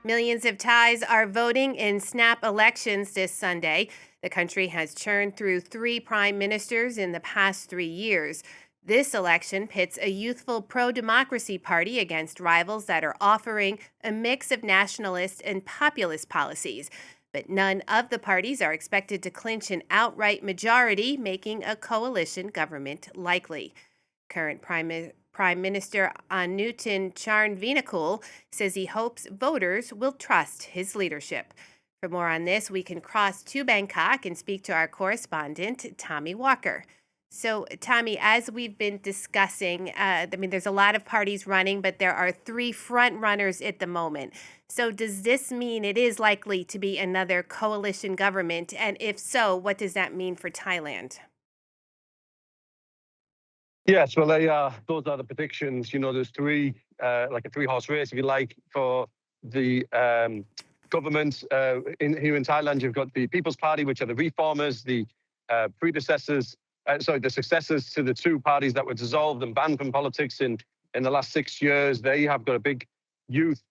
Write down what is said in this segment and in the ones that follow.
Millions of Thais are voting in snap elections this Sunday. The country has churned through three prime ministers in the past 3 years. This election pits a youthful pro democracy party against rivals that are offering a mix of nationalist and populist policies. But none of the parties are expected to clinch an outright majority, making a coalition government likely. Current Prime Minister Anutin Charnvinakul says he hopes voters will trust his leadership. For more on this, we can cross to Bangkok and speak to our correspondent, Tommy Walker. So, Tommy, as we've been discussing, there's a lot of parties running, but there are three front runners at the moment. So, does this mean it is likely to be another coalition government? And if so, what does that mean for Thailand? Yes, well, those are the predictions. There's like a three-horse race, if you like, for the government. Here in Thailand, you've got the People's Party, which are the reformers, the the successors to the two parties that were dissolved and banned from politics in the last 6 years. They have got a big youth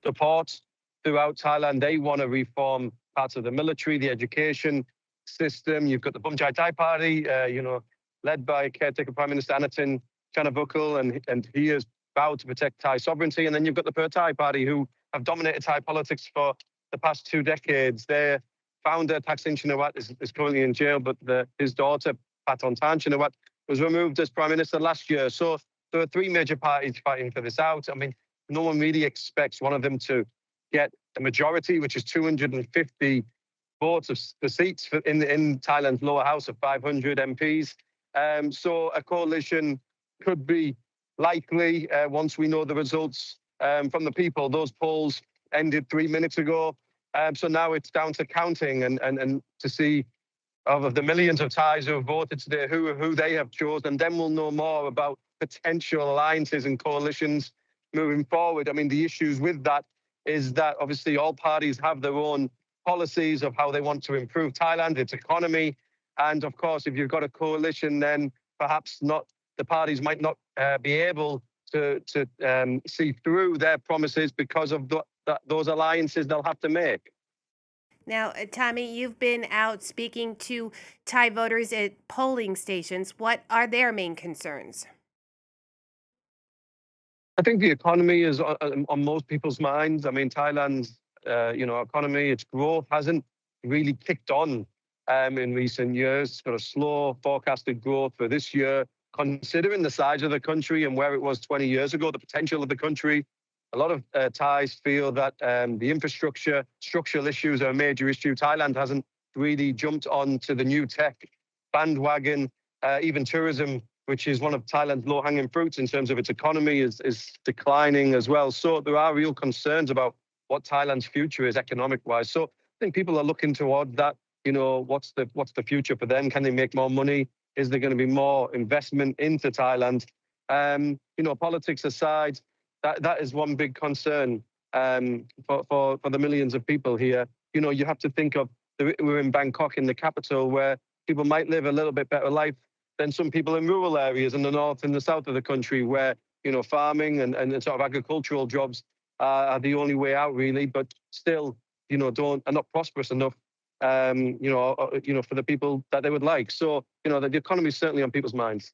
support throughout Thailand. They want to reform parts of the military, the education system. You've got the Bumchai Thai Party, led by caretaker Prime Minister Anutin Charnvirakul, and he has vowed to protect Thai sovereignty. And then you've got the Per Thai Party, who have dominated Thai politics for the past 2 decades. Their founder, Thaksin Shinawatra, is currently in jail, but his daughter, Patontan Shinawatra, was removed as Prime Minister last year. So there are three major parties fighting for this out. I mean, no one really expects one of them to get a majority, which is 250 votes of the seats in Thailand's lower house of 500 MPs. So a coalition could be likely once we know the results from the people. Those polls ended 3 minutes ago. So now it's down to counting and to see of the millions of Thais who have voted today, who they have chosen. And then we'll know more about potential alliances and coalitions moving forward. I mean, the issues with that is that obviously all parties have their own policies of how they want to improve Thailand, its economy. And of course, if you've got a coalition, then perhaps not the parties might not be able to see through their promises because of those alliances they'll have to make. Now, Tommy, you've been out speaking to Thai voters at polling stations. What are their main concerns? I think the economy is on most people's minds. I mean, Thailand's economy, its growth hasn't really kicked on in recent years. It's got a slow forecasted growth for this year, considering the size of the country and where it was 20 years ago, the potential of the country. A lot of Thais feel that the infrastructure, structural issues are a major issue. Thailand hasn't really jumped onto the new tech bandwagon. Even tourism, which is one of Thailand's low-hanging fruits in terms of its economy, is declining as well. So there are real concerns about what Thailand's future is economic-wise. So I think people are looking toward that. What's the future for them? Can they make more money? Is there going to be more investment into Thailand? Politics aside, that is one big concern for the millions of people here. You have to think of we're in Bangkok, in the capital, where people might live a little bit better life than some people in rural areas in the north and the south of the country, where farming and sort of agricultural jobs are the only way out, really. But still, are not prosperous enough, for the people that they would like. So, the economy is certainly on people's minds.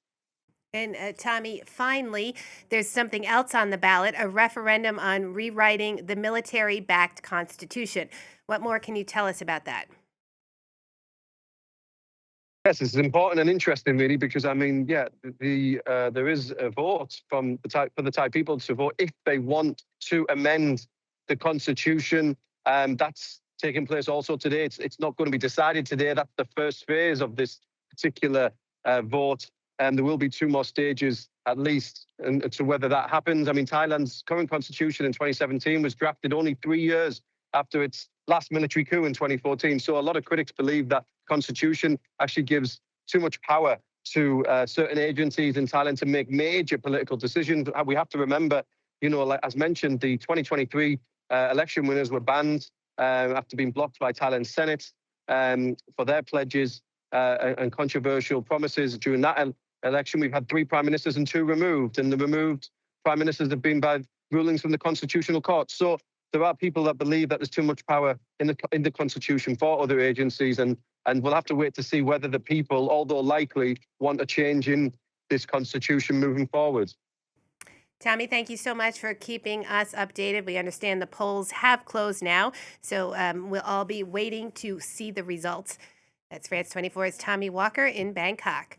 And Tommy, finally, there's something else on the ballot, a referendum on rewriting the military backed constitution. What more can you tell us about that? Yes, it's important and interesting, really, because I mean, yeah, there is a vote for the Thai people to vote if they want to amend the constitution. That's taking place also today. It's not going to be decided today. That's the first phase of this particular vote, and there will be two more stages at least and to whether that happens. I mean, Thailand's current constitution in 2017 was drafted only 3 years after its last military coup in 2014. So a lot of critics believe that constitution actually gives too much power to certain agencies in Thailand to make major political decisions. We have to remember, like as mentioned, the 2023 election winners were banned after being blocked by Thailand's Senate for their pledges and controversial promises during that election. We've had three prime ministers and two removed, and the removed prime ministers have been by rulings from the Constitutional Court. So there are people that believe that there's too much power in the Constitution for other agencies, and we'll have to wait to see whether the people, although likely, want a change in this Constitution moving forward. Tommy, thank you so much for keeping us updated. We understand the polls have closed now, so we'll all be waiting to see the results. That's France 24's Tommy Walker in Bangkok.